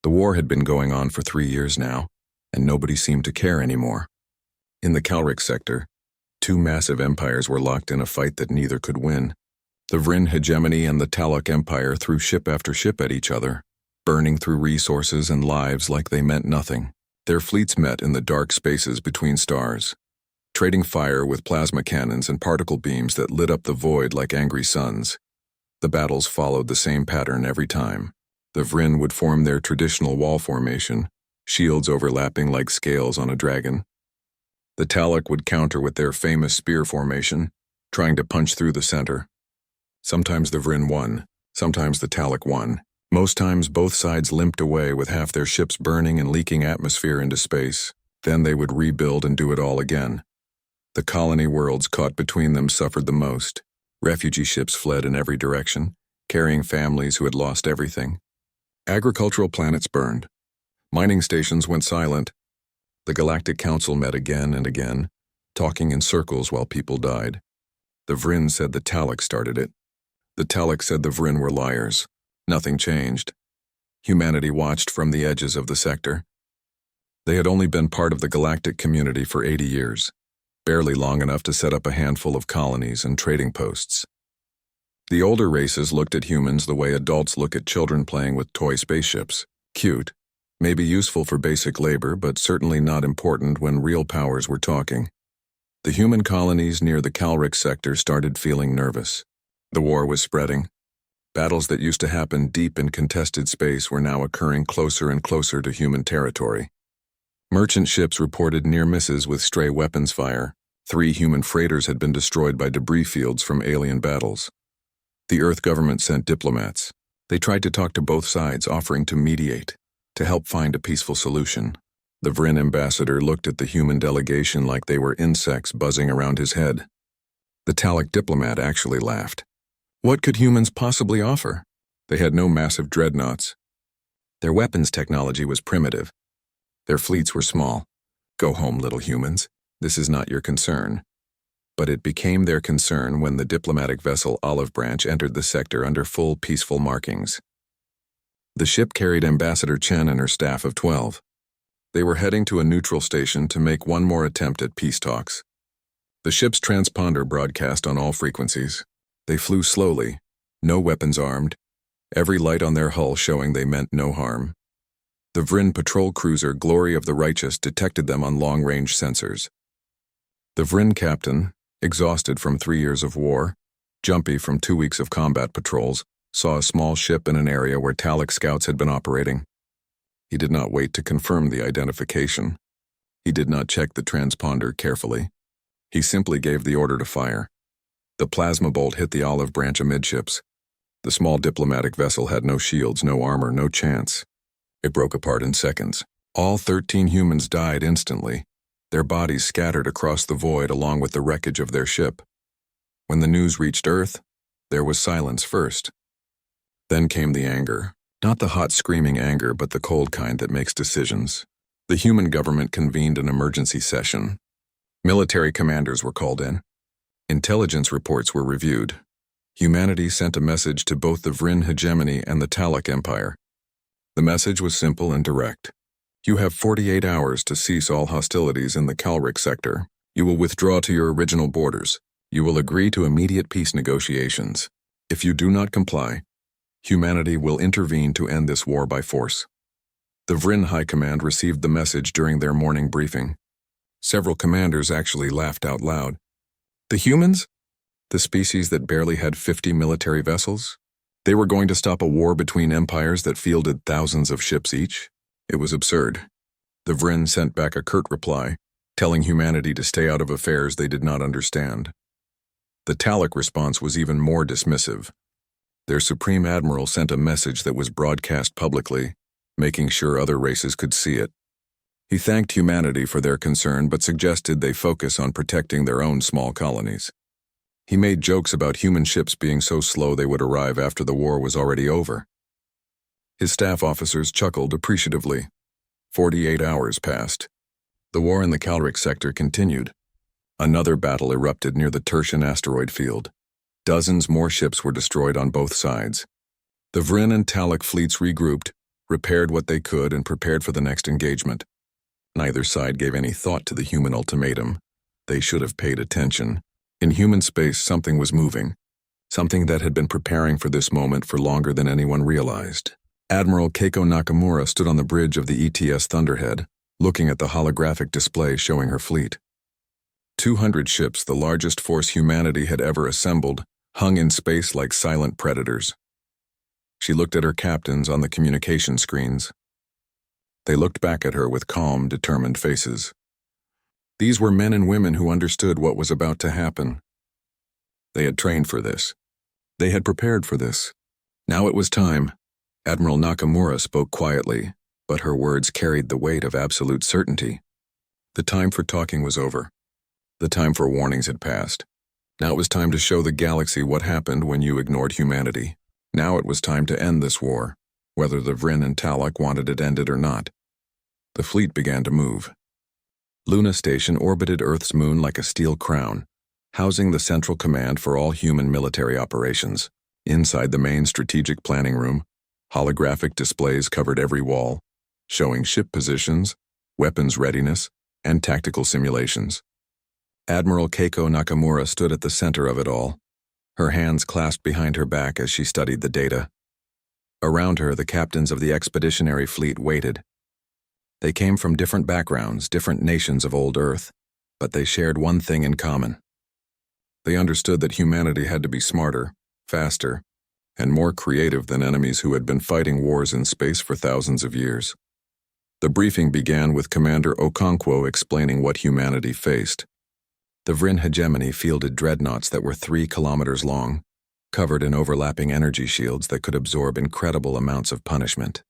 The war had been going on for 3 years now, and nobody seemed to care anymore. In the Calric sector, two massive empires were locked in a fight that neither could win. The Vryn hegemony and the Talok Empire threw ship after ship at each other, burning through resources and lives like they meant nothing. Their fleets met in the dark spaces between stars, trading fire with plasma cannons and particle beams that lit up the void like angry suns. The battles followed the same pattern every time. The Vryn would form their traditional wall formation, shields overlapping like scales on a dragon. The Talok would counter with their famous spear formation, trying to punch through the center. Sometimes the Vryn won, sometimes the Talok won. Most times both sides limped away with half their ships burning and leaking atmosphere into space. Then they would rebuild and do it all again. The colony worlds caught between them suffered the most. Refugee ships fled in every direction, carrying families who had lost everything. Agricultural planets burned. Mining stations went silent. The Galactic Council met again and again, talking in circles while people died. The Vryn said the Talok started it. The Talok said the Vryn were liars. Nothing changed. Humanity watched from the edges of the sector. They had only been part of the galactic community for 80 years, barely long enough to set up a handful of colonies and trading posts. The older races looked at humans the way adults look at children playing with toy spaceships. Cute, maybe useful for basic labor, but certainly not important when real powers were talking. The human colonies near the Calric sector started feeling nervous. The war was spreading. Battles that used to happen deep in contested space were now occurring closer and closer to human territory. Merchant ships reported near misses with stray weapons fire. 3 human freighters had been destroyed by debris fields from alien battles. The Earth government sent diplomats. They tried to talk to both sides, offering to mediate, to help find a peaceful solution. The Vryn ambassador looked at the human delegation like they were insects buzzing around his head. The Talok diplomat actually laughed. What could humans possibly offer? They had no massive dreadnoughts. Their weapons technology was primitive. Their fleets were small. Go home, little humans. This is not your concern. But it became their concern when the diplomatic vessel Olive Branch entered the sector under full peaceful markings. The ship carried Ambassador Chen and her staff of 12. They were heading to a neutral station to make one more attempt at peace talks. The ship's transponder broadcast on all frequencies. They flew slowly, no weapons armed, every light on their hull showing they meant no harm. The Vryn patrol cruiser Glory of the Righteous detected them on long-range sensors. The Vryn captain, exhausted from 3 years of war, jumpy from 2 weeks of combat patrols, saw a small ship in an area where Talok scouts had been operating. He did not wait to confirm the identification. He did not check the transponder carefully. He simply gave the order to fire. The plasma bolt hit the Olive Branch amidships. The small diplomatic vessel had no shields, no armor, no chance. It broke apart in seconds. All 13 humans died instantly, their bodies scattered across the void along with the wreckage of their ship. When the news reached Earth, there was silence first. Then came the anger. Not the hot screaming anger, but the cold kind that makes decisions. The human government convened an emergency session. Military commanders were called in. Intelligence reports were reviewed. Humanity sent a message to both the Vryn hegemony and the Talok Empire. The message was simple and direct. You have 48 hours to cease all hostilities in the Calric sector. You will withdraw to your original borders. You will agree to immediate peace negotiations. If you do not comply, humanity will intervene to end this war by force. The Vryn High Command received the message during their morning briefing. Several commanders actually laughed out loud. The humans? The species that barely had 50 military vessels? They were going to stop a war between empires that fielded thousands of ships each? It was absurd. The Vryn sent back a curt reply, telling humanity to stay out of affairs they did not understand. The Talok response was even more dismissive. Their Supreme Admiral sent a message that was broadcast publicly, making sure other races could see it. He thanked humanity for their concern but suggested they focus on protecting their own small colonies. He made jokes about human ships being so slow they would arrive after the war was already over. His staff officers chuckled appreciatively. 48 hours passed. The war in the Calric sector continued. Another battle erupted near the Tertian asteroid field. Dozens more ships were destroyed on both sides. The Vryn and Talok fleets regrouped, repaired what they could, and prepared for the next engagement. Neither side gave any thought to the human ultimatum. They should have paid attention. In human space, something was moving, something that had been preparing for this moment for longer than anyone realized. Admiral Keiko Nakamura stood on the bridge of the ETS Thunderhead, looking at the holographic display showing her fleet. 200 ships, the largest force humanity had ever assembled, hung in space like silent predators. She looked at her captains on the communication screens. They looked back at her with calm, determined faces. These were men and women who understood what was about to happen. They had trained for this. They had prepared for this. Now it was time. Admiral Nakamura spoke quietly, but her words carried the weight of absolute certainty. The time for talking was over. The time for warnings had passed. Now it was time to show the galaxy what happened when you ignored humanity. Now it was time to end this war, whether the Vryn and Talok wanted it ended or not. The fleet began to move. Luna Station orbited Earth's moon like a steel crown, housing the central command for all human military operations. Inside the main strategic planning room, holographic displays covered every wall, showing ship positions, weapons readiness, and tactical simulations. Admiral Keiko Nakamura stood at the center of it all, her hands clasped behind her back as she studied the data. Around her, the captains of the expeditionary fleet waited. They came from different backgrounds, different nations of old Earth, but they shared one thing in common. They understood that humanity had to be smarter, faster, and more creative than enemies who had been fighting wars in space for thousands of years. The briefing began with Commander Okonkwo explaining what humanity faced. The Vryn hegemony fielded dreadnoughts that were 3 kilometers long, covered in overlapping energy shields that could absorb incredible amounts of punishment.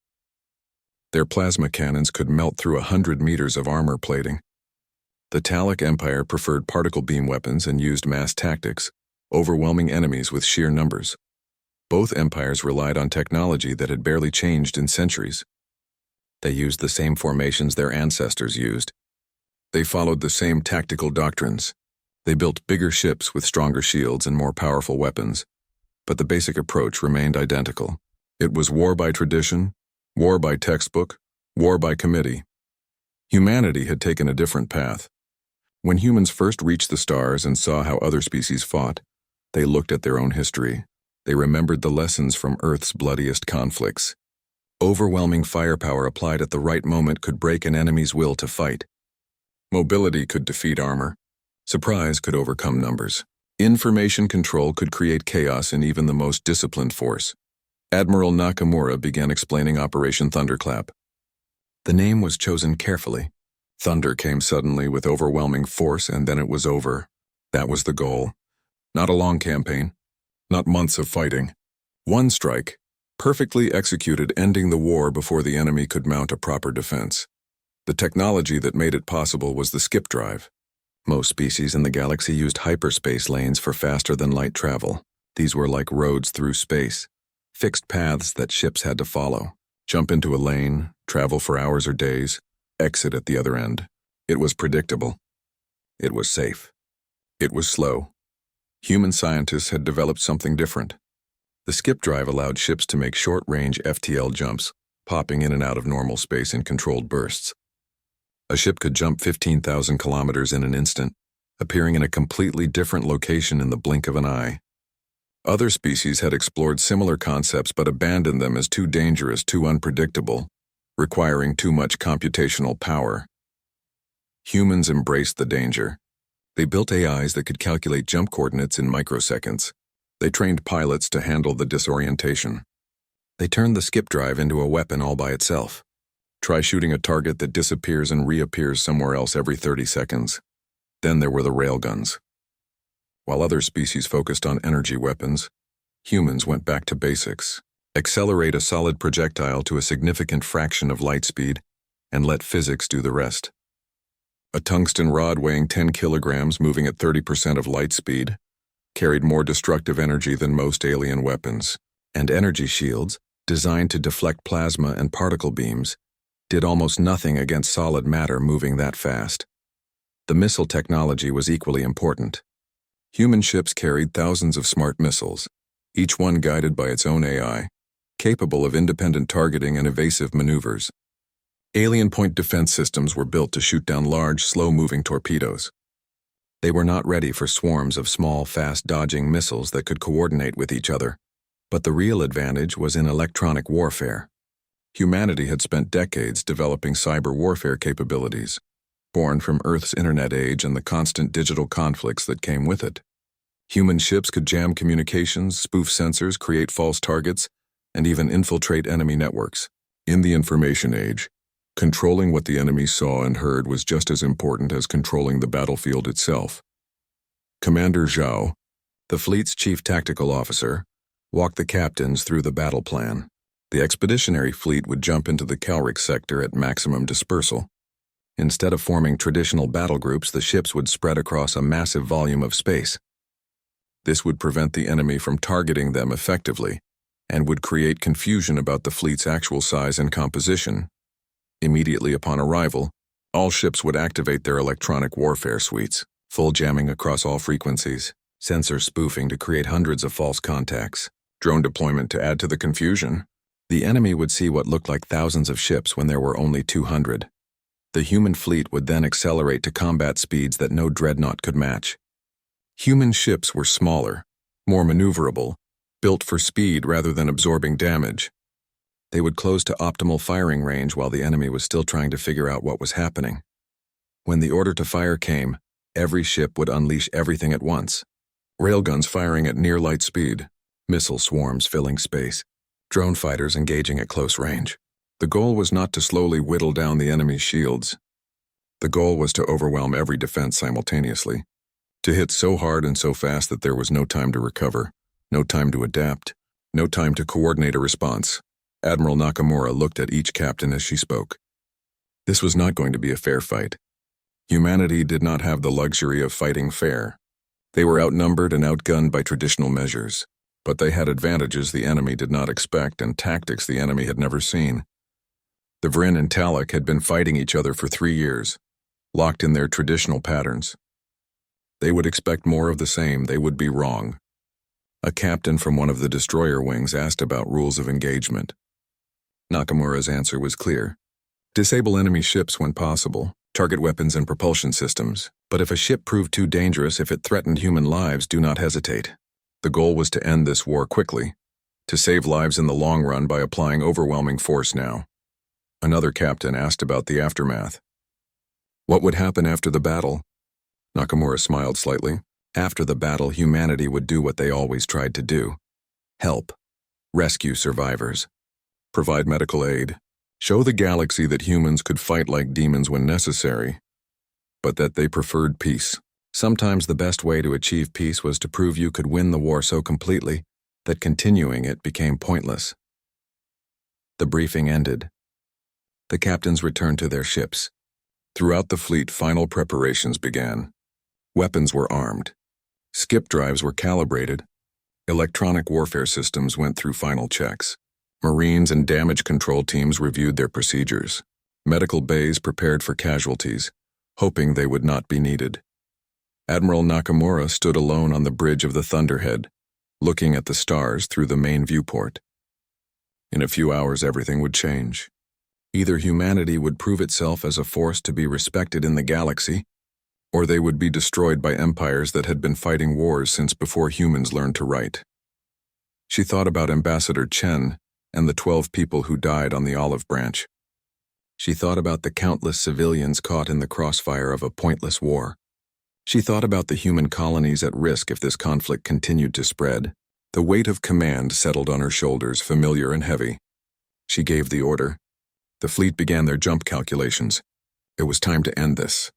Their plasma cannons could melt through 100 meters of armor plating. The Talok Empire preferred particle beam weapons and used mass tactics, overwhelming enemies with sheer numbers. Both empires relied on technology that had barely changed in centuries. They used the same formations their ancestors used. They followed the same tactical doctrines. They built bigger ships with stronger shields and more powerful weapons, but the basic approach remained identical. It was war by tradition, war by textbook, war by committee. Humanity had taken a different path. When humans first reached the stars and saw how other species fought, they looked at their own history. They remembered the lessons from Earth's bloodiest conflicts. Overwhelming firepower applied at the right moment could break an enemy's will to fight. Mobility could defeat armor. Surprise could overcome numbers. Information control could create chaos in even the most disciplined force. Admiral Nakamura began explaining Operation Thunderclap. The name was chosen carefully. Thunder came suddenly with overwhelming force, and then it was over. That was the goal. Not a long campaign. Not months of fighting. One strike, perfectly executed, ending the war before the enemy could mount a proper defense. The technology that made it possible was the skip drive. Most species in the galaxy used hyperspace lanes for faster-than-light travel. These were like roads through space, fixed paths that ships had to follow. Jump into a lane, travel for hours or days, exit at the other end. It was predictable. It was safe. It was slow. Human scientists had developed something different. The skip drive allowed ships to make short-range FTL jumps, popping in and out of normal space in controlled bursts. A ship could jump 15,000 kilometers in an instant, appearing in a completely different location in the blink of an eye. Other species had explored similar concepts but abandoned them as too dangerous, too unpredictable, requiring too much computational power. Humans embraced the danger. They built AIs that could calculate jump coordinates in microseconds. They trained pilots to handle the disorientation. They turned the skip drive into a weapon all by itself. Try shooting a target that disappears and reappears somewhere else every 30 seconds. Then there were the railguns. While other species focused on energy weapons, humans went back to basics. Accelerate a solid projectile to a significant fraction of light speed, and let physics do the rest. A tungsten rod weighing 10 kilograms moving at 30% of light speed carried more destructive energy than most alien weapons, and energy shields, designed to deflect plasma and particle beams, did almost nothing against solid matter moving that fast. The missile technology was equally important. Human ships carried thousands of smart missiles, each one guided by its own AI, capable of independent targeting and evasive maneuvers. Alien point defense systems were built to shoot down large, slow-moving torpedoes. They were not ready for swarms of small, fast-dodging missiles that could coordinate with each other. But the real advantage was in electronic warfare. Humanity had spent decades developing cyber warfare capabilities, born from Earth's internet age and the constant digital conflicts that came with it. Human ships could jam communications, spoof sensors, create false targets, and even infiltrate enemy networks. In the information age, controlling what the enemy saw and heard was just as important as controlling the battlefield itself. Commander Zhao, the fleet's chief tactical officer, walked the captains through the battle plan. The expeditionary fleet would jump into the Calric sector at maximum dispersal. Instead of forming traditional battle groups, the ships would spread across a massive volume of space. This would prevent the enemy from targeting them effectively and would create confusion about the fleet's actual size and composition. Immediately upon arrival, all ships would activate their electronic warfare suites, full jamming across all frequencies, sensor spoofing to create hundreds of false contacts, drone deployment to add to the confusion. The enemy would see what looked like thousands of ships when there were only 200. The human fleet would then accelerate to combat speeds that no dreadnought could match. Human ships were smaller, more maneuverable, built for speed rather than absorbing damage. They would close to optimal firing range while the enemy was still trying to figure out what was happening. When the order to fire came, every ship would unleash everything at once. Railguns firing at near light speed, missile swarms filling space, drone fighters engaging at close range. The goal was not to slowly whittle down the enemy's shields. The goal was to overwhelm every defense simultaneously, to hit so hard and so fast that there was no time to recover, no time to adapt, no time to coordinate a response. Admiral Nakamura looked at each captain as she spoke. This was not going to be a fair fight. Humanity did not have the luxury of fighting fair. They were outnumbered and outgunned by traditional measures, but they had advantages the enemy did not expect and tactics the enemy had never seen. The Vryn and Talak had been fighting each other for 3 years, locked in their traditional patterns. They would expect more of the same. They would be wrong. A captain from one of the destroyer wings asked about rules of engagement. Nakamura's answer was clear. Disable enemy ships when possible, target weapons and propulsion systems, but if a ship proved too dangerous, if it threatened human lives, do not hesitate. The goal was to end this war quickly, to save lives in the long run by applying overwhelming force now. Another captain asked about the aftermath. What would happen after the battle? Nakamura smiled slightly. After the battle, humanity would do what they always tried to do. Help. Rescue survivors. Provide medical aid. Show the galaxy that humans could fight like demons when necessary, but that they preferred peace. Sometimes the best way to achieve peace was to prove you could win the war so completely that continuing it became pointless. The briefing ended. The captains returned to their ships. Throughout the fleet, final preparations began. Weapons were armed. Skip drives were calibrated. Electronic warfare systems went through final checks. Marines and damage control teams reviewed their procedures. Medical bays prepared for casualties, hoping they would not be needed. Admiral Nakamura stood alone on the bridge of the Thunderhead, looking at the stars through the main viewport. In a few hours, everything would change. Either humanity would prove itself as a force to be respected in the galaxy, or they would be destroyed by empires that had been fighting wars since before humans learned to write. She thought about Ambassador Chen and the 12 people who died on the Olive Branch. She thought about the countless civilians caught in the crossfire of a pointless war. She thought about the human colonies at risk if this conflict continued to spread. The weight of command settled on her shoulders, familiar and heavy. She gave the order. The fleet began their jump calculations. It was time to end this.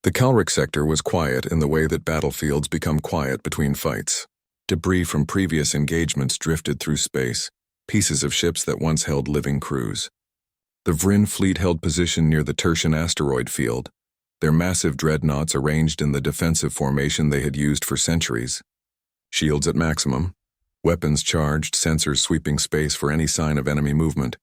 The Calric sector was quiet in the way that battlefields become quiet between fights. Debris from previous engagements drifted through space, pieces of ships that once held living crews. The Vryn fleet held position near the Tertian asteroid field, their massive dreadnoughts arranged in the defensive formation they had used for centuries. Shields at maximum, weapons charged, sensors sweeping space for any sign of enemy movement.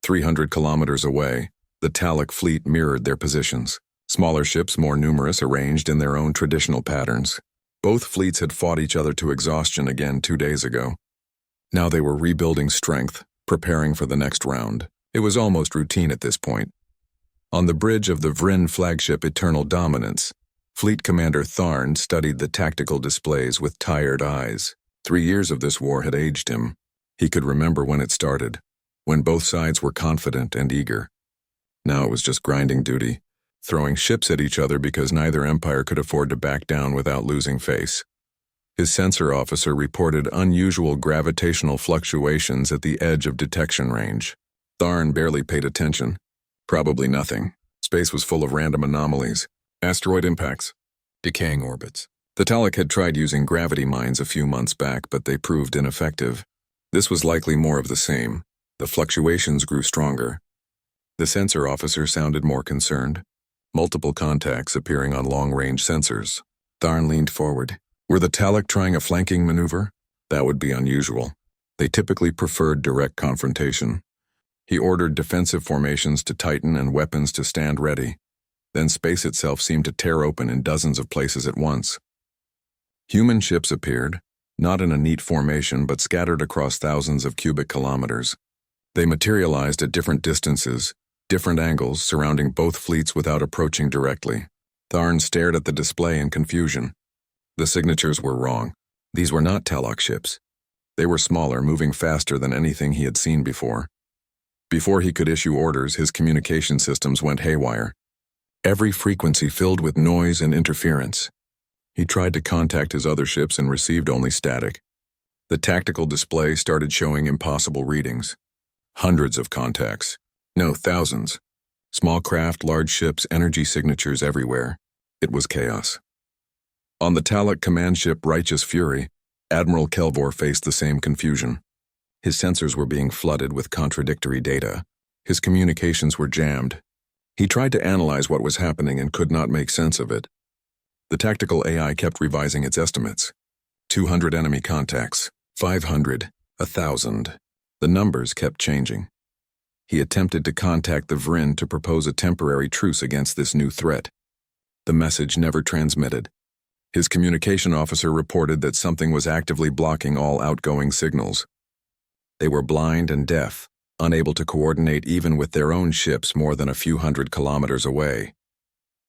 300 kilometers away, the Talak fleet mirrored their positions. Smaller ships, more numerous, arranged in their own traditional patterns. Both fleets had fought each other to exhaustion again 2 days ago. Now they were rebuilding strength, preparing for the next round. It was almost routine at this point. On the bridge of the Vryn flagship Eternal Dominance, Fleet Commander Tharn studied the tactical displays with tired eyes. 3 years of this war had aged him. He could remember when it started, when both sides were confident and eager. Now it was just grinding duty, throwing ships at each other because neither empire could afford to back down without losing face. His sensor officer reported unusual gravitational fluctuations at the edge of detection range. Tharn barely paid attention. Probably nothing. Space was full of random anomalies, asteroid impacts, decaying orbits. The Talic had tried using gravity mines a few months back, but they proved ineffective. This was likely more of the same. The fluctuations grew stronger. The sensor officer sounded more concerned. Multiple contacts appearing on long-range sensors. Tharn leaned forward. Were the Talic trying a flanking maneuver? That would be unusual. They typically preferred direct confrontation. He ordered defensive formations to tighten and weapons to stand ready. Then space itself seemed to tear open in dozens of places at once. Human ships appeared, not in a neat formation but scattered across thousands of cubic kilometers. They materialized at different distances, different angles, surrounding both fleets without approaching directly. Tharn stared at the display in confusion. The signatures were wrong. These were not Taloc ships. They were smaller, moving faster than anything he had seen before. Before he could issue orders, his communication systems went haywire. Every frequency filled with noise and interference. He tried to contact his other ships and received only static. The tactical display started showing impossible readings. Hundreds of contacts. No, thousands. Small craft, large ships, energy signatures everywhere. It was chaos. On the Talic command ship Righteous Fury, Admiral Kelvor faced the same confusion. His sensors were being flooded with contradictory data. His communications were jammed. He tried to analyze what was happening and could not make sense of it. The tactical AI kept revising its estimates. 200 enemy contacts, 500, 1,000. The numbers kept changing. He attempted to contact the Vryn to propose a temporary truce against this new threat. The message never transmitted. His communication officer reported that something was actively blocking all outgoing signals. They were blind and deaf, unable to coordinate even with their own ships more than a few hundred kilometers away.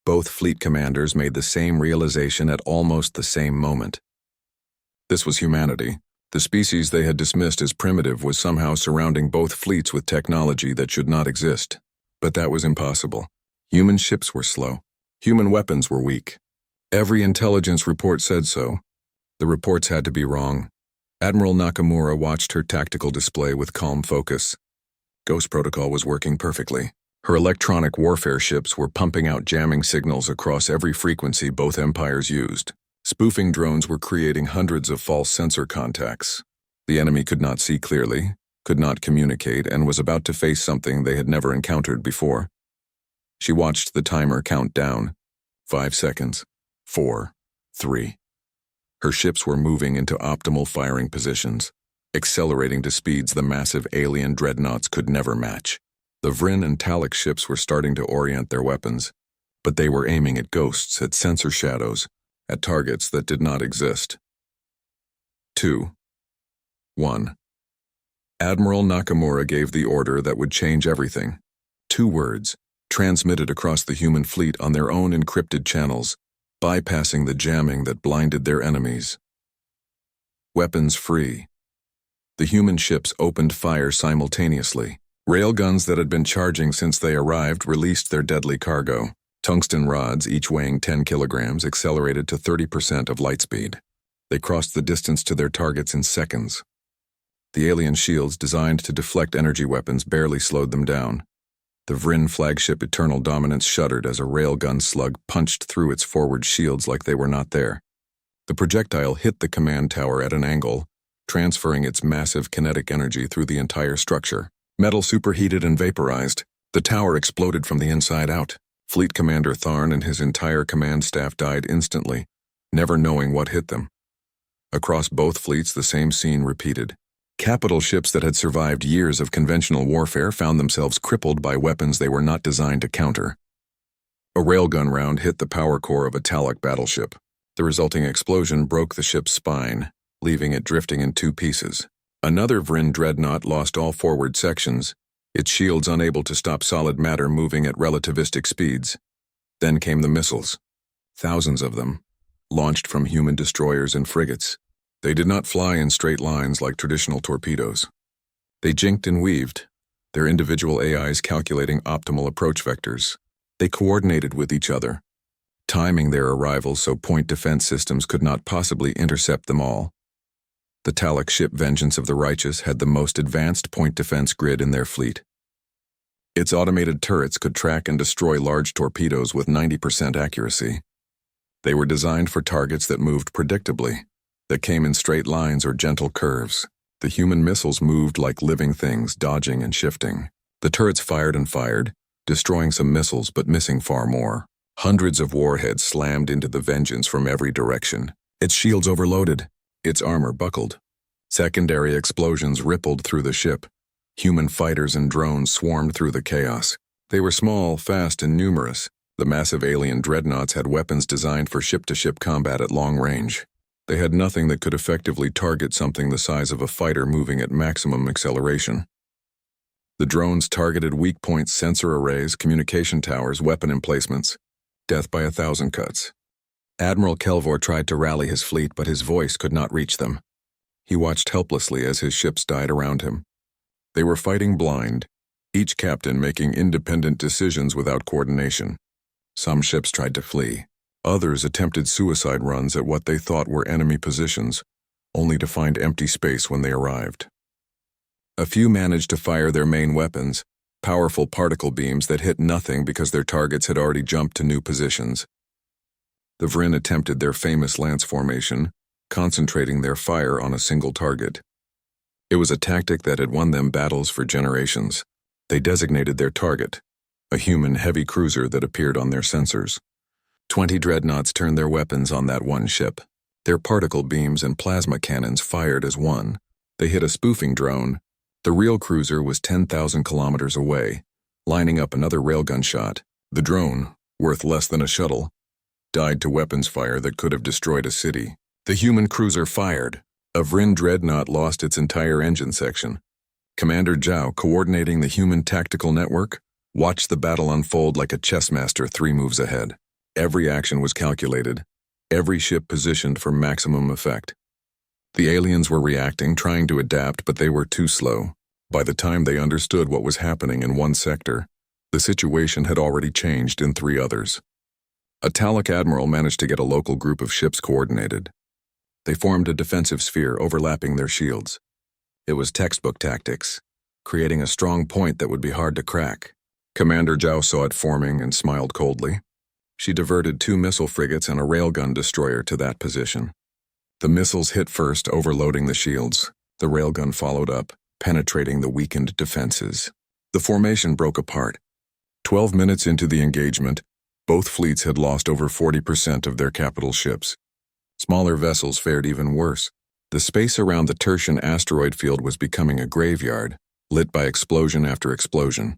Both fleet commanders made the same realization at almost the same moment. This was humanity. The species they had dismissed as primitive was somehow surrounding both fleets with technology that should not exist. But that was impossible. Human ships were slow. Human weapons were weak. Every intelligence report said so. The reports had to be wrong. Admiral Nakamura watched her tactical display with calm focus. Ghost Protocol was working perfectly. Her electronic warfare ships were pumping out jamming signals across every frequency both empires used. Spoofing drones were creating hundreds of false sensor contacts. The enemy could not see clearly, could not communicate, and was about to face something they had never encountered before. She watched the timer count down. 5 seconds. 4. 3. Her ships were moving into optimal firing positions, accelerating to speeds the massive alien dreadnoughts could never match. The Vryn and Talic ships were starting to orient their weapons, but they were aiming at ghosts, at sensor shadows, at targets that did not exist. 2. 1. Admiral Nakamura gave the order that would change everything. 2 words, transmitted across the human fleet on their own encrypted channels, bypassing the jamming that blinded their enemies. Weapons free. The human ships opened fire simultaneously. Railguns that had been charging since they arrived released their deadly cargo. Tungsten rods, each weighing 10 kilograms, accelerated to 30% of light speed. They crossed the distance to their targets in seconds. The alien shields designed to deflect energy weapons barely slowed them down. The Vryn flagship Eternal Dominance shuddered as a railgun slug punched through its forward shields like they were not there. The projectile hit the command tower at an angle, transferring its massive kinetic energy through the entire structure. Metal superheated and vaporized. The tower exploded from the inside out. Fleet Commander Tharn and his entire command staff died instantly, never knowing what hit them. Across both fleets, the same scene repeated. Capital ships that had survived years of conventional warfare found themselves crippled by weapons they were not designed to counter. A railgun round hit the power core of a Talic battleship. The resulting explosion broke the ship's spine, leaving it drifting in 2 pieces. Another Vryn dreadnought lost all forward sections, its shields unable to stop solid matter moving at relativistic speeds. Then came the missiles. Thousands of them, launched from human destroyers and frigates. They did not fly in straight lines like traditional torpedoes. They jinked and weaved, their individual AIs calculating optimal approach vectors. They coordinated with each other, timing their arrival so point defense systems could not possibly intercept them all. The Talic ship Vengeance of the Righteous had the most advanced point defense grid in their fleet. Its automated turrets could track and destroy large torpedoes with 90% accuracy. They were designed for targets that moved predictably, that came in straight lines or gentle curves. The human missiles moved like living things, dodging and shifting. The turrets fired and fired, destroying some missiles but missing far more. Hundreds of warheads slammed into the Vengeance from every direction. Its shields overloaded, its armor buckled. Secondary explosions rippled through the ship. Human fighters and drones swarmed through the chaos. They were small, fast, and numerous. The massive alien dreadnoughts had weapons designed for ship-to-ship combat at long range. They had nothing that could effectively target something the size of a fighter moving at maximum acceleration. The drones targeted weak points, sensor arrays, communication towers, weapon emplacements. Death by 1,000 cuts. Admiral Kelvor tried to rally his fleet, but his voice could not reach them. He watched helplessly as his ships died around him. They were fighting blind, each captain making independent decisions without coordination. Some ships tried to flee. Others attempted suicide runs at what they thought were enemy positions, only to find empty space when they arrived. A few managed to fire their main weapons, powerful particle beams that hit nothing because their targets had already jumped to new positions. The Vryn attempted their famous lance formation, concentrating their fire on a single target. It was a tactic that had won them battles for generations. They designated their target, a human heavy cruiser that appeared on their sensors. 20 dreadnoughts turned their weapons on that one ship. Their particle beams and plasma cannons fired as one. They hit a spoofing drone. The real cruiser was 10,000 kilometers away, lining up another railgun shot. The drone, worth less than a shuttle, died to weapons fire that could have destroyed a city. The human cruiser fired. A Vryn dreadnought lost its entire engine section. Commander Zhao, coordinating the human tactical network, watched the battle unfold like a chess master 3 moves ahead. Every action was calculated, every ship positioned for maximum effect. The aliens were reacting, trying to adapt, but they were too slow. By the time they understood what was happening in one sector, the situation had already changed in 3 others. A Talic admiral managed to get a local group of ships coordinated. They formed a defensive sphere overlapping their shields. It was textbook tactics, creating a strong point that would be hard to crack. Commander Zhao saw it forming and smiled coldly. She diverted 2 missile frigates and a railgun destroyer to that position. The missiles hit first, overloading the shields. The railgun followed up, penetrating the weakened defenses. The formation broke apart. 12 minutes into the engagement, both fleets had lost over 40% of their capital ships. Smaller vessels fared even worse. The space around the Tertian asteroid field was becoming a graveyard, lit by explosion after explosion.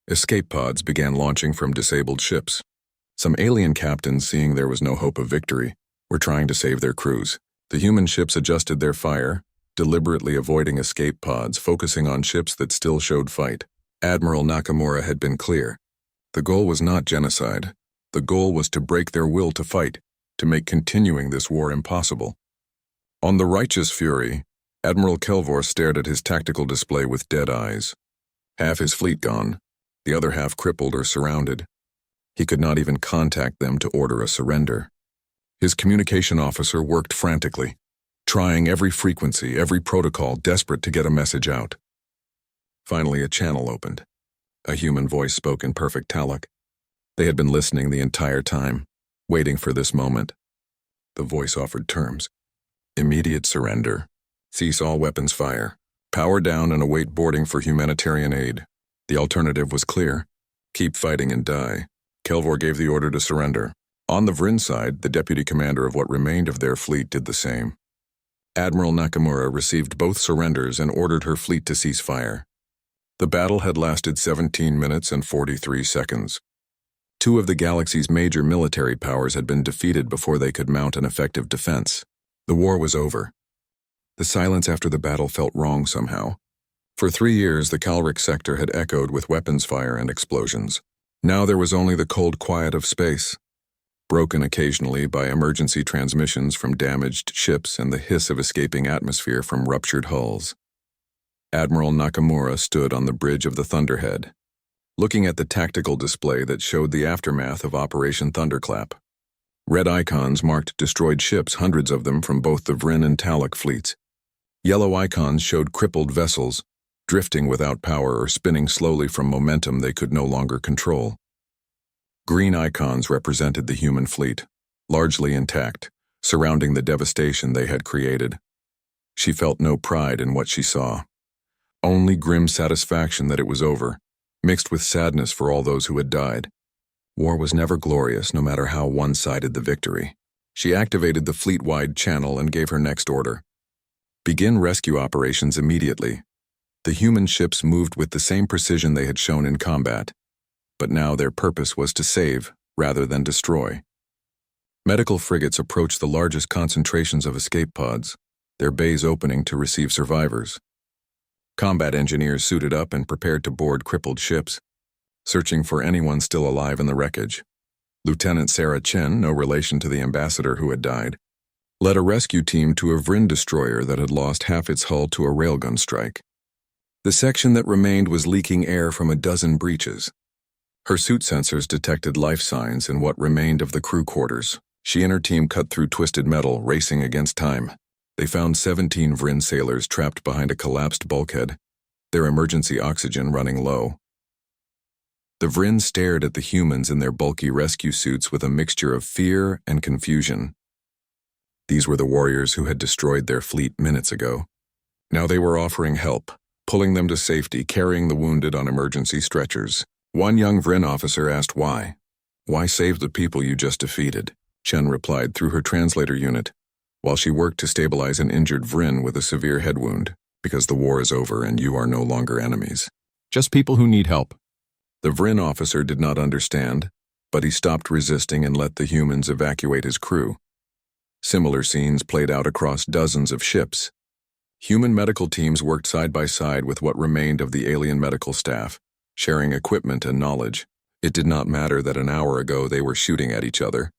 Escape pods began launching from disabled ships. Some alien captains, seeing there was no hope of victory, were trying to save their crews. The human ships adjusted their fire, deliberately avoiding escape pods, focusing on ships that still showed fight. Admiral Nakamura had been clear. The goal was not genocide. The goal was to break their will to fight, to make continuing this war impossible. On the righteous fury, Admiral Kelvor stared at his tactical display with dead eyes. Half his fleet gone, the other half crippled or surrounded. He could not even contact them to order a surrender. His communication officer worked frantically, trying every frequency, every protocol, desperate to get a message out. Finally, a channel opened. A human voice spoke in perfect Talic. They had been listening the entire time, waiting for this moment. The voice offered terms. Immediate surrender. Cease all weapons fire. Power down and await boarding for humanitarian aid. The alternative was clear. Keep fighting and die. Kelvor gave the order to surrender. On the Vryn side, the deputy commander of what remained of their fleet did the same. Admiral Nakamura received both surrenders and ordered her fleet to cease fire. The battle had lasted 17 minutes and 43 seconds. 2 of the galaxy's major military powers had been defeated before they could mount an effective defense. The war was over. The silence after the battle felt wrong somehow. For 3 years, the Calric sector had echoed with weapons fire and explosions. Now there was only the cold quiet of space, broken occasionally by emergency transmissions from damaged ships and the hiss of escaping atmosphere from ruptured hulls. Admiral Nakamura stood on the bridge of the Thunderhead, looking at the tactical display that showed the aftermath of Operation Thunderclap. Red icons marked destroyed ships, hundreds of them from both the Vryn and Talak fleets. Yellow icons showed crippled vessels, drifting without power or spinning slowly from momentum they could no longer control. Green icons represented the human fleet, largely intact, surrounding the devastation they had created. She felt no pride in what she saw. Only grim satisfaction that it was over, mixed with sadness for all those who had died. War was never glorious, no matter how one-sided the victory. She activated the fleet-wide channel and gave her next order. Begin rescue operations immediately. The human ships moved with the same precision they had shown in combat, but now their purpose was to save rather than destroy. Medical frigates approached the largest concentrations of escape pods, their bays opening to receive survivors. Combat engineers suited up and prepared to board crippled ships, searching for anyone still alive in the wreckage. Lieutenant Sarah Chen, no relation to the ambassador who had died, led a rescue team to a Vryn destroyer that had lost half its hull to a railgun strike. The section that remained was leaking air from a dozen breaches. Her suit sensors detected life signs in what remained of the crew quarters. She and her team cut through twisted metal, racing against time. They found 17 Vryn sailors trapped behind a collapsed bulkhead, their emergency oxygen running low. The Vryn stared at the humans in their bulky rescue suits with a mixture of fear and confusion. These were the warriors who had destroyed their fleet minutes ago. Now they were offering help, pulling them to safety, carrying the wounded on emergency stretchers. One young Vryn officer asked why. "Why save the people you just defeated?" Chen replied through her translator unit, while she worked to stabilize an injured Vryn with a severe head wound, "Because the war is over and you are no longer enemies. Just people who need help." The Vryn officer did not understand, but he stopped resisting and let the humans evacuate his crew. Similar scenes played out across dozens of ships. Human medical teams worked side by side with what remained of the alien medical staff, sharing equipment and knowledge. It did not matter that an hour ago they were shooting at each other.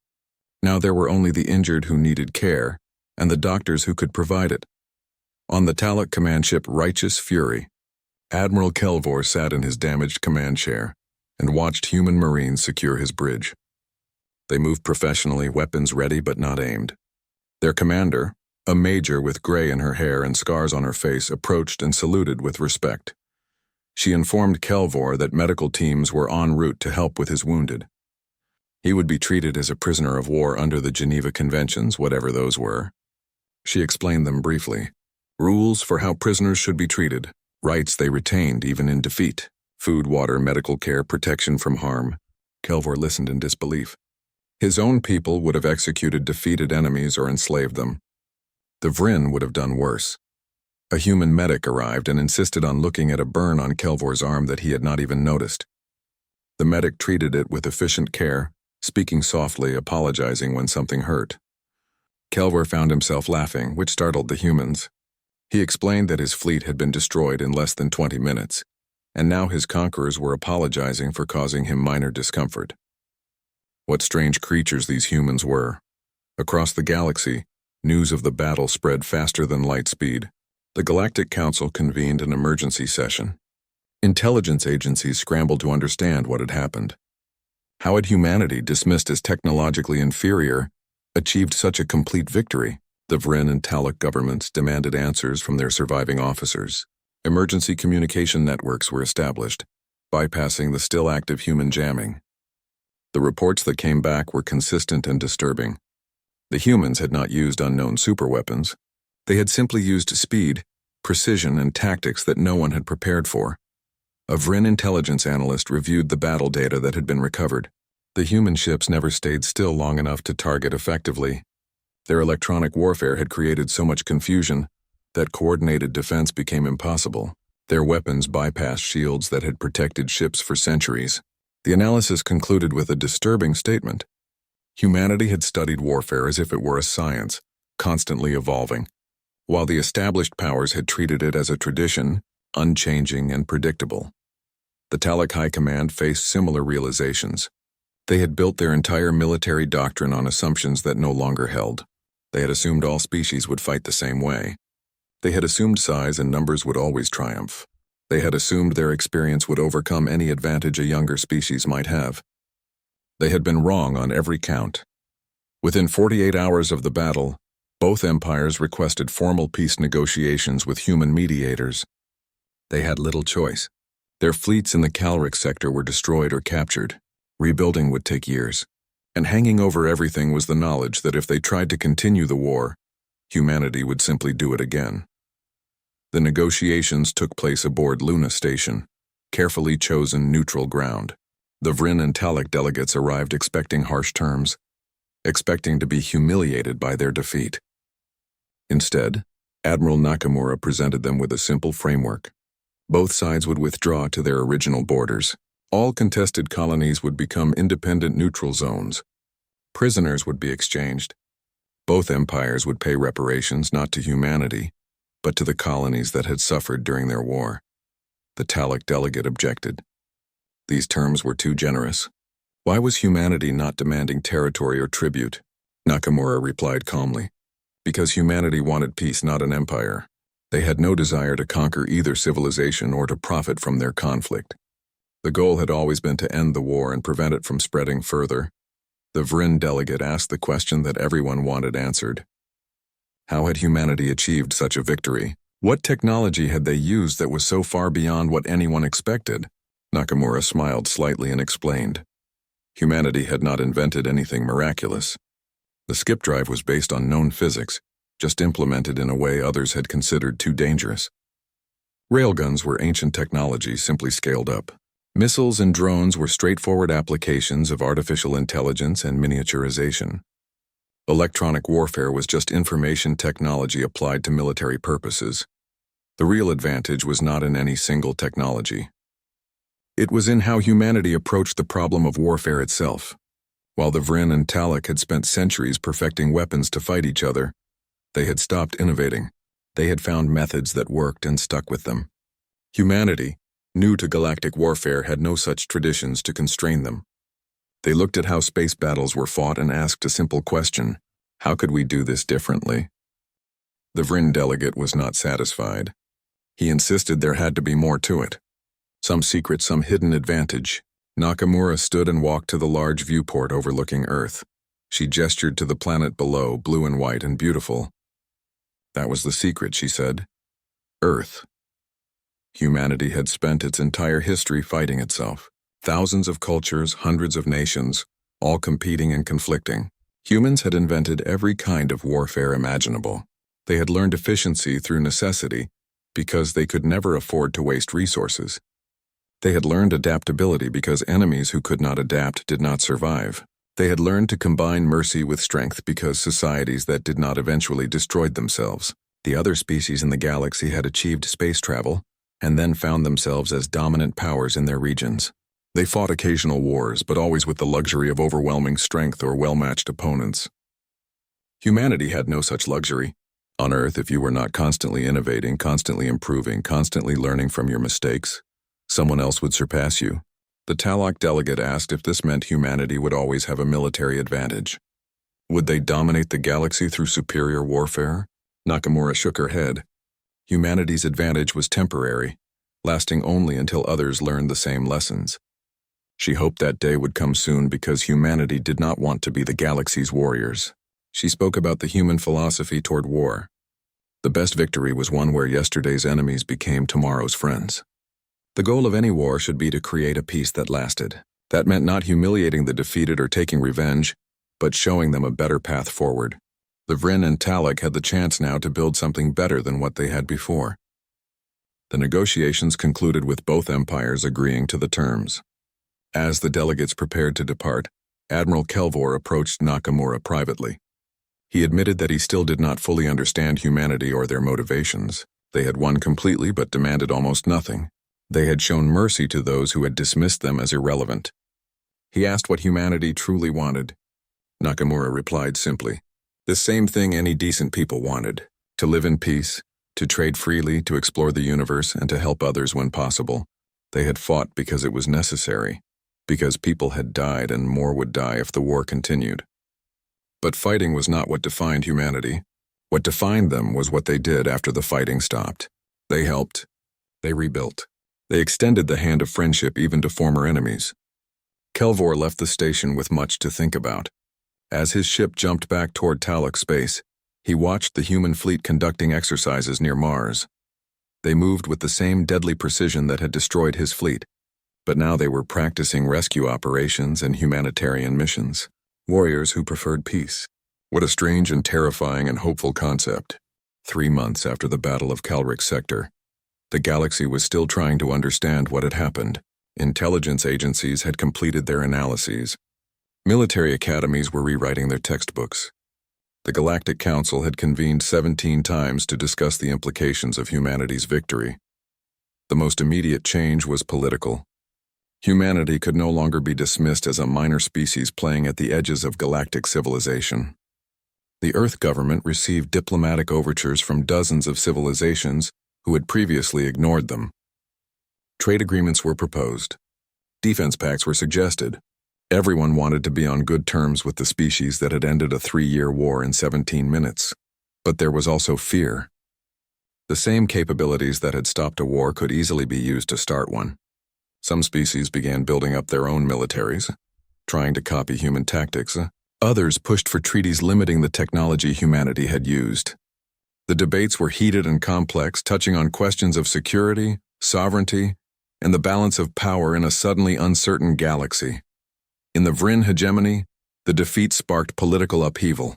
Now there were only the injured who needed care, and the doctors who could provide it. On the Talak command ship Righteous Fury, Admiral Kelvor sat in his damaged command chair and watched human Marines secure his bridge. They moved professionally, weapons ready but not aimed. Their commander, a major with gray in her hair and scars on her face, approached and saluted with respect. She informed Kelvor that medical teams were en route to help with his wounded. He would be treated as a prisoner of war under the Geneva Conventions, whatever those were. She explained them briefly. Rules for how prisoners should be treated, rights they retained even in defeat, food, water, medical care, protection from harm. Kelvor listened in disbelief. His own people would have executed defeated enemies or enslaved them. The Vryn would have done worse. A human medic arrived and insisted on looking at a burn on Kelvor's arm that he had not even noticed. The medic treated it with efficient care, speaking softly, apologizing when something hurt. Kelvor found himself laughing, which startled the humans. He explained that his fleet had been destroyed in less than 20 minutes, and now his conquerors were apologizing for causing him minor discomfort. What strange creatures these humans were. Across the galaxy, news of the battle spread faster than light speed. The Galactic Council convened an emergency session. Intelligence agencies scrambled to understand what had happened. How had humanity, dismissed as technologically inferior, achieved such a complete victory? The Vryn and Talak governments demanded answers from their surviving officers. Emergency communication networks were established, bypassing the still active human jamming. The reports that came back were consistent and disturbing. The humans had not used unknown superweapons. They had simply used speed, precision, and tactics that no one had prepared for. A Vryn intelligence analyst reviewed the battle data that had been recovered. The human ships never stayed still long enough to target effectively. Their electronic warfare had created so much confusion that coordinated defense became impossible. Their weapons bypassed shields that had protected ships for centuries. The analysis concluded with a disturbing statement. Humanity had studied warfare as if it were a science, constantly evolving. while the established powers had treated it as a tradition, unchanging and predictable. The Talic High Command faced similar realizations. They had built their entire military doctrine on assumptions that no longer held. They had assumed all species would fight the same way. They had assumed size and numbers would always triumph. They had assumed their experience would overcome any advantage a younger species might have. They had been wrong on every count. Within 48 hours of the battle, both empires requested formal peace negotiations with human mediators. They had little choice. Their fleets in the Calric sector were destroyed or captured. Rebuilding would take years. And hanging over everything was the knowledge that if they tried to continue the war, humanity would simply do it again. The negotiations took place aboard Luna Station, carefully chosen neutral ground. The Vryn and Talic delegates arrived expecting harsh terms, expecting to be humiliated by their defeat. Instead, Admiral Nakamura presented them with a simple framework. Both sides would withdraw to their original borders. All contested colonies would become independent neutral zones. Prisoners would be exchanged. Both empires would pay reparations not to humanity, but to the colonies that had suffered during their war. The Talic delegate objected. These terms were too generous. Why was humanity not demanding territory or tribute? Nakamura replied calmly. Because humanity wanted peace, not an empire. They had no desire to conquer either civilization or to profit from their conflict. The goal had always been to end the war and prevent it from spreading further. The Vryn delegate asked the question that everyone wanted answered. How had humanity achieved such a victory? What technology had they used that was so far beyond what anyone expected? Nakamura smiled slightly and explained. Humanity had not invented anything miraculous. The skip drive was based on known physics, just implemented in a way others had considered too dangerous. Railguns were ancient technology simply scaled up. Missiles and drones were straightforward applications of artificial intelligence and miniaturization. Electronic warfare was just information technology applied to military purposes. The real advantage was not in any single technology. It was in how humanity approached the problem of warfare itself. While the Vryn and Talic had spent centuries perfecting weapons to fight each other, they had stopped innovating. They had found methods that worked and stuck with them. Humanity, new to galactic warfare, had no such traditions to constrain them. They looked at how space battles were fought and asked a simple question: how could we do this differently? The Vryn delegate was not satisfied. He insisted there had to be more to it. Some secret, some hidden advantage. Nakamura stood and walked to the large viewport overlooking Earth. She gestured to the planet below, blue and white and beautiful. That was the secret, she said. Earth. Humanity had spent its entire history fighting itself. Thousands of cultures, hundreds of nations, all competing and conflicting. Humans had invented every kind of warfare imaginable. They had learned efficiency through necessity because they could never afford to waste resources. They had learned adaptability because enemies who could not adapt did not survive. They had learned to combine mercy with strength because societies that did not eventually destroyed themselves. The other species in the galaxy had achieved space travel and then found themselves as dominant powers in their regions. They fought occasional wars, but always with the luxury of overwhelming strength or well-matched opponents. Humanity had no such luxury. On Earth, if you were not constantly innovating, constantly improving, constantly learning from your mistakes, someone else would surpass you. The Talic delegate asked if this meant humanity would always have a military advantage. Would they dominate the galaxy through superior warfare? Nakamura shook her head. Humanity's advantage was temporary, lasting only until others learned the same lessons. She hoped that day would come soon because humanity did not want to be the galaxy's warriors. She spoke about the human philosophy toward war. The best victory was one where yesterday's enemies became tomorrow's friends. The goal of any war should be to create a peace that lasted. That meant not humiliating the defeated or taking revenge, but showing them a better path forward. The Vryn and Talic had the chance now to build something better than what they had before. The negotiations concluded with both empires agreeing to the terms. As the delegates prepared to depart, Admiral Kelvor approached Nakamura privately. He admitted that he still did not fully understand humanity or their motivations. They had won completely but demanded almost nothing. They had shown mercy to those who had dismissed them as irrelevant. He asked what humanity truly wanted. Nakamura replied simply, "The same thing any decent people wanted. To live in peace, to trade freely, to explore the universe, and to help others when possible. They had fought because it was necessary, because people had died and more would die if the war continued. But fighting was not what defined humanity. What defined them was what they did after the fighting stopped. They helped. They rebuilt. They extended the hand of friendship even to former enemies. Kelvor left the station with much to think about. As his ship jumped back toward Taluk space, he watched the human fleet conducting exercises near Mars. They moved with the same deadly precision that had destroyed his fleet, but now they were practicing rescue operations and humanitarian missions. Warriors who preferred peace. What a strange and terrifying and hopeful concept. 3 months after the Battle of Calric Sector, the galaxy was still trying to understand what had happened. Intelligence agencies had completed their analyses. Military academies were rewriting their textbooks. The Galactic Council had convened 17 times to discuss the implications of humanity's victory. The most immediate change was political. Humanity could no longer be dismissed as a minor species playing at the edges of galactic civilization. The Earth government received diplomatic overtures from dozens of civilizations who had previously ignored them. Trade agreements were proposed. Defense pacts were suggested. Everyone wanted to be on good terms with the species that had ended a 3-year war in 17 minutes. But there was also fear. The same capabilities that had stopped a war could easily be used to start one. Some species began building up their own militaries, trying to copy human tactics. Others pushed for treaties limiting the technology humanity had used. The debates were heated and complex, touching on questions of security, sovereignty, and the balance of power in a suddenly uncertain galaxy. In the Vrin hegemony, the defeat sparked political upheaval.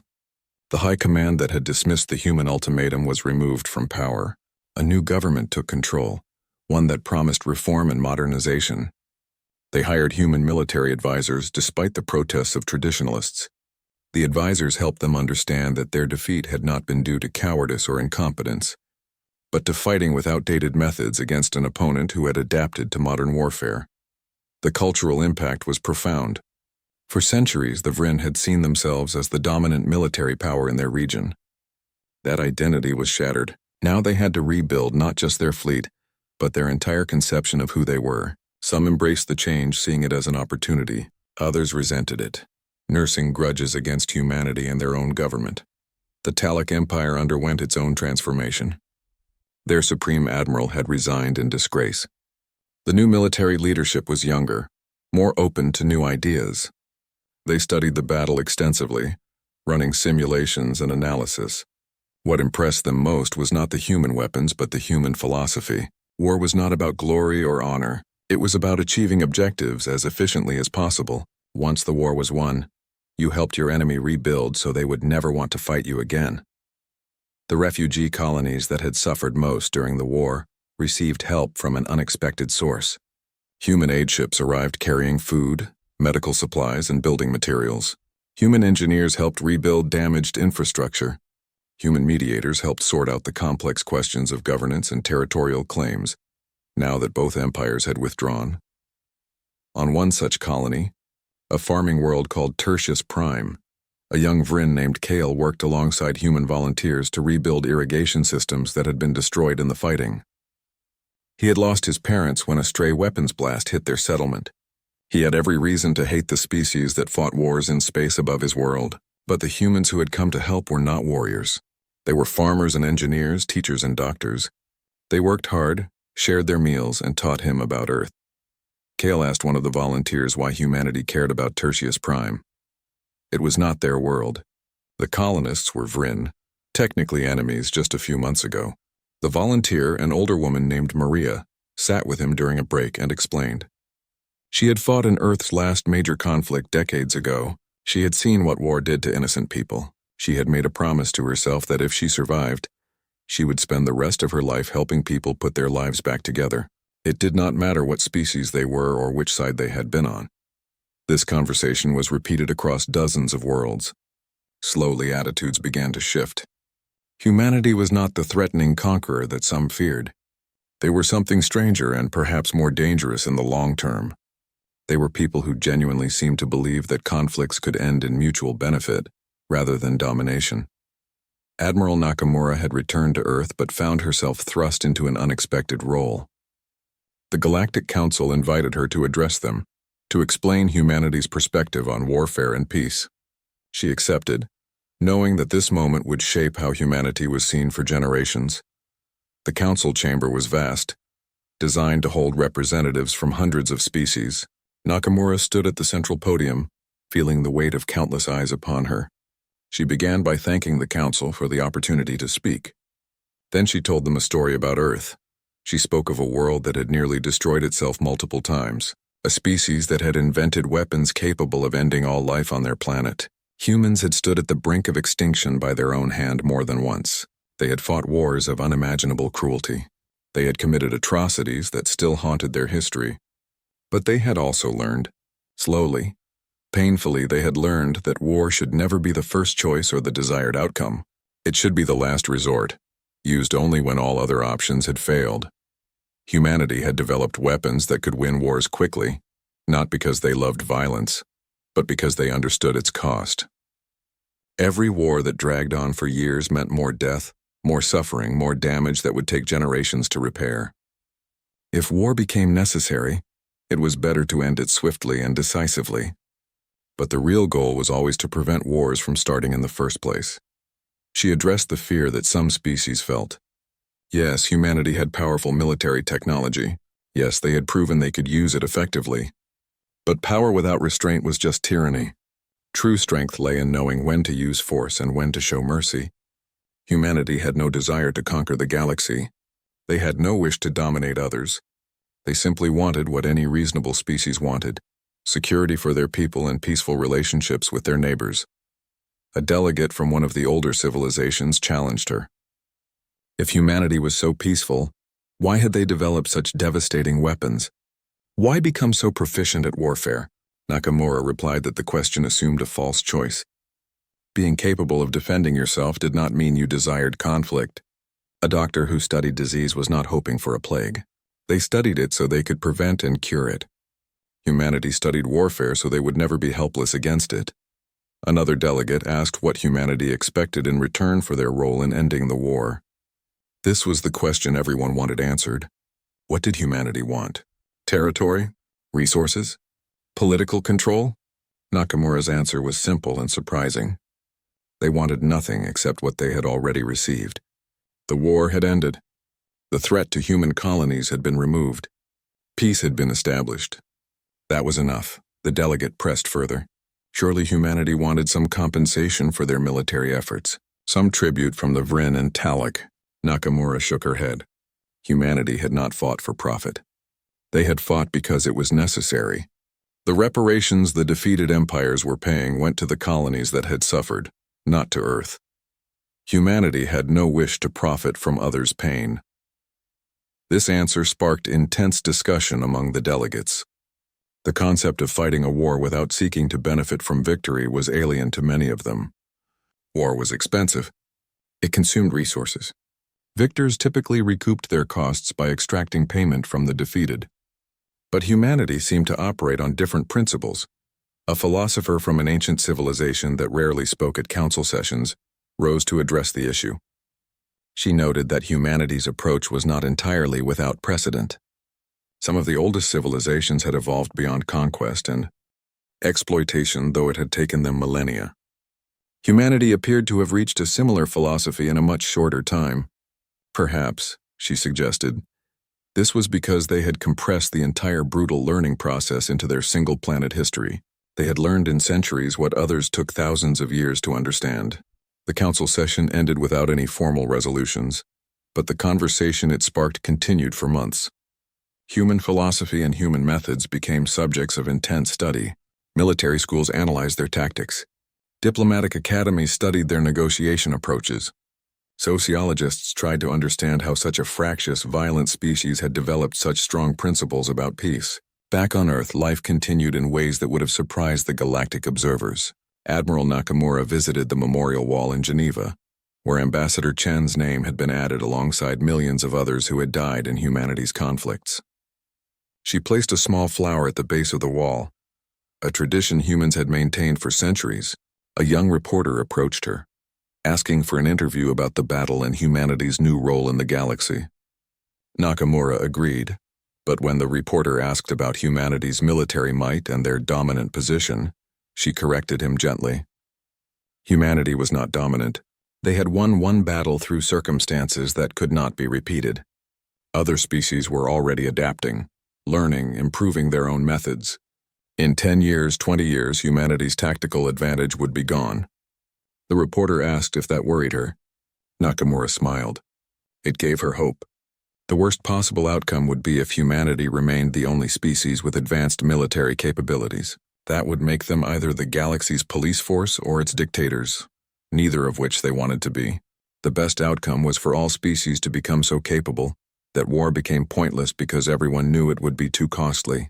The high command that had dismissed the human ultimatum was removed from power. A new government took control, one that promised reform and modernization. They hired human military advisors despite the protests of traditionalists. The advisors helped them understand that their defeat had not been due to cowardice or incompetence, but to fighting with outdated methods against an opponent who had adapted to modern warfare. The cultural impact was profound. For centuries, the Vrin had seen themselves as the dominant military power in their region. That identity was shattered. Now they had to rebuild not just their fleet, but their entire conception of who they were. Some embraced the change, seeing it as an opportunity. Others resented it, nursing grudges against humanity and their own government. The Taluk Empire underwent its own transformation. Their Supreme Admiral had resigned in disgrace. The new military leadership was younger, more open to new ideas. They studied the battle extensively, running simulations and analysis. What impressed them most was not the human weapons, but the human philosophy. War was not about glory or honor. It was about achieving objectives as efficiently as possible. Once the war was won, you helped your enemy rebuild so they would never want to fight you again. The refugee colonies that had suffered most during the war received help from an unexpected source. Human aid ships arrived carrying food, medical supplies, and building materials. Human engineers helped rebuild damaged infrastructure. Human mediators helped sort out the complex questions of governance and territorial claims, now that both empires had withdrawn. On one such colony, a farming world called Tertius Prime, a young Vrin named Kale worked alongside human volunteers to rebuild irrigation systems that had been destroyed in the fighting. He had lost his parents when a stray weapons blast hit their settlement. He had every reason to hate the species that fought wars in space above his world, but the humans who had come to help were not warriors. They were farmers and engineers, teachers and doctors. They worked hard, shared their meals, and taught him about Earth. Kale asked one of the volunteers why humanity cared about Tertius Prime. It was not their world. The colonists were Vrin, technically enemies just a few months ago. The volunteer, an older woman named Maria, sat with him during a break and explained. She had fought in Earth's last major conflict decades ago. She had seen what war did to innocent people. She had made a promise to herself that if she survived, she would spend the rest of her life helping people put their lives back together. It did not matter what species they were or which side they had been on. This conversation was repeated across dozens of worlds. Slowly, attitudes began to shift. Humanity was not the threatening conqueror that some feared. They were something stranger and perhaps more dangerous in the long term. They were people who genuinely seemed to believe that conflicts could end in mutual benefit rather than domination. Admiral Nakamura had returned to Earth but found herself thrust into an unexpected role. The Galactic Council invited her to address them, to explain humanity's perspective on warfare and peace. She accepted, knowing that this moment would shape how humanity was seen for generations. The council chamber was vast, designed to hold representatives from hundreds of species. Nakamura stood at the central podium, feeling the weight of countless eyes upon her. She began by thanking the council for the opportunity to speak. Then she told them a story about Earth. She spoke of a world that had nearly destroyed itself multiple times, a species that had invented weapons capable of ending all life on their planet. Humans had stood at the brink of extinction by their own hand more than once. They had fought wars of unimaginable cruelty. They had committed atrocities that still haunted their history. But they had also learned, slowly, painfully, they had learned that war should never be the first choice or the desired outcome. It should be the last resort, used only when all other options had failed. Humanity had developed weapons that could win wars quickly, not because they loved violence, but because they understood its cost. Every war that dragged on for years meant more death, more suffering, more damage that would take generations to repair. If war became necessary, it was better to end it swiftly and decisively. But the real goal was always to prevent wars from starting in the first place. She addressed the fear that some species felt. Yes, humanity had powerful military technology. Yes, they had proven they could use it effectively. But power without restraint was just tyranny. True strength lay in knowing when to use force and when to show mercy. Humanity had no desire to conquer the galaxy. They had no wish to dominate others. They simply wanted what any reasonable species wanted: security for their people and peaceful relationships with their neighbors. A delegate from one of the older civilizations challenged her. If humanity was so peaceful, why had they developed such devastating weapons? Why become so proficient at warfare? Nakamura replied that the question assumed a false choice. Being capable of defending yourself did not mean you desired conflict. A doctor who studied disease was not hoping for a plague. They studied it so they could prevent and cure it. Humanity studied warfare so they would never be helpless against it. Another delegate asked what humanity expected in return for their role in ending the war. This was the question everyone wanted answered. What did humanity want? Territory? Resources? Political control? Nakamura's answer was simple and surprising. They wanted nothing except what they had already received. The war had ended. The threat to human colonies had been removed. Peace had been established. That was enough. The delegate pressed further. Surely humanity wanted some compensation for their military efforts, some tribute from the Vryn and Talak. Nakamura shook her head. Humanity had not fought for profit. They had fought because it was necessary. The reparations the defeated empires were paying went to the colonies that had suffered, not to Earth. Humanity had no wish to profit from others' pain. This answer sparked intense discussion among the delegates. The concept of fighting a war without seeking to benefit from victory was alien to many of them. War was expensive. It consumed resources. Victors typically recouped their costs by extracting payment from the defeated. But humanity seemed to operate on different principles. A philosopher from an ancient civilization that rarely spoke at council sessions rose to address the issue. She noted that humanity's approach was not entirely without precedent. Some of the oldest civilizations had evolved beyond conquest and exploitation, though it had taken them millennia. Humanity appeared to have reached a similar philosophy in a much shorter time. Perhaps, she suggested, this was because they had compressed the entire brutal learning process into their single-planet history. They had learned in centuries what others took thousands of years to understand. The council session ended without any formal resolutions, but the conversation it sparked continued for months. Human philosophy and human methods became subjects of intense study. Military schools analyzed their tactics. Diplomatic academies studied their negotiation approaches. Sociologists tried to understand how such a fractious, violent species had developed such strong principles about peace. Back on Earth, life continued in ways that would have surprised the galactic observers. Admiral Nakamura visited the memorial wall in Geneva, where Ambassador Chen's name had been added alongside millions of others who had died in humanity's conflicts. She placed a small flower at the base of the wall, a tradition humans had maintained for centuries. A young reporter approached her. asking for an interview about the battle and humanity's new role in the galaxy. Nakamura agreed, but when the reporter asked about humanity's military might and their dominant position, she corrected him gently. Humanity was not dominant. They had won one battle through circumstances that could not be repeated. Other species were already adapting, learning, improving their own methods. In 10 years, 20 years, humanity's tactical advantage would be gone. The reporter asked if that worried her. Nakamura smiled. It gave her hope. The worst possible outcome would be if humanity remained the only species with advanced military capabilities. That would make them either the galaxy's police force or its dictators, neither of which they wanted to be. The best outcome was for all species to become so capable that war became pointless because everyone knew it would be too costly.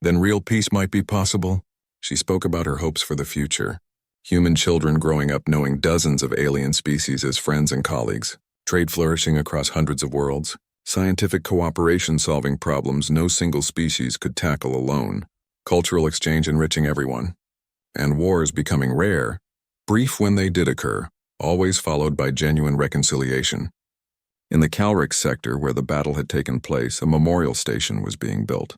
Then real peace might be possible. She spoke about her hopes for the future. Human children growing up knowing dozens of alien species as friends and colleagues, trade flourishing across hundreds of worlds, scientific cooperation solving problems no single species could tackle alone, cultural exchange enriching everyone, and wars becoming rare, brief when they did occur, always followed by genuine reconciliation. In the Calrix sector where the battle had taken place, a memorial station was being built.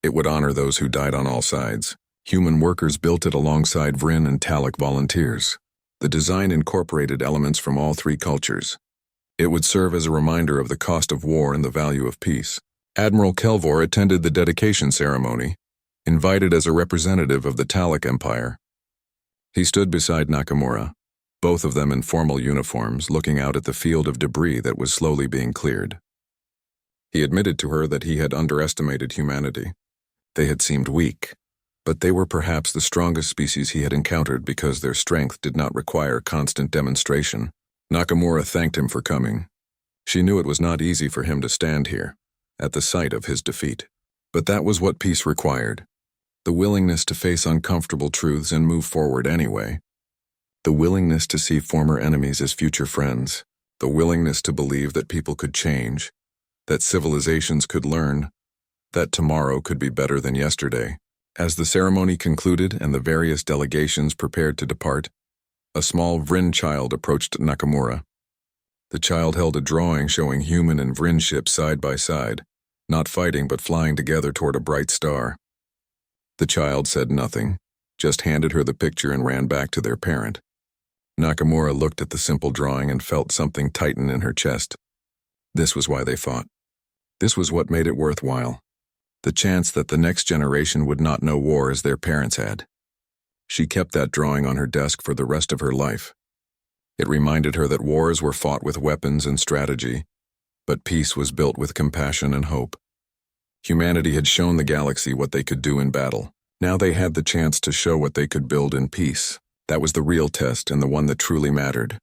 It would honor those who died on all sides. Human workers built it alongside Vryn and Talic volunteers. The design incorporated elements from all three cultures. It would serve as a reminder of the cost of war and the value of peace. Admiral Kelvor attended the dedication ceremony, invited as a representative of the Talic Empire. He stood beside Nakamura, both of them in formal uniforms, looking out at the field of debris that was slowly being cleared. He admitted to her that he had underestimated humanity. They had seemed weak, but they were perhaps the strongest species he had encountered because their strength did not require constant demonstration. Nakamura thanked him for coming. She knew it was not easy for him to stand here, at the sight of his defeat. But that was what peace required. The willingness to face uncomfortable truths and move forward anyway. The willingness to see former enemies as future friends. The willingness to believe that people could change, that civilizations could learn, that tomorrow could be better than yesterday. As the ceremony concluded and the various delegations prepared to depart, a small Vryn child approached Nakamura. The child held a drawing showing human and Vryn ships side by side, not fighting but flying together toward a bright star. The child said nothing, just handed her the picture and ran back to their parent. Nakamura looked at the simple drawing and felt something tighten in her chest. This was why they fought. This was what made it worthwhile. The chance that the next generation would not know war as their parents had. She kept that drawing on her desk for the rest of her life. It reminded her that wars were fought with weapons and strategy, but peace was built with compassion and hope. Humanity had shown the galaxy what they could do in battle. Now they had the chance to show what they could build in peace. That was the real test and the one that truly mattered.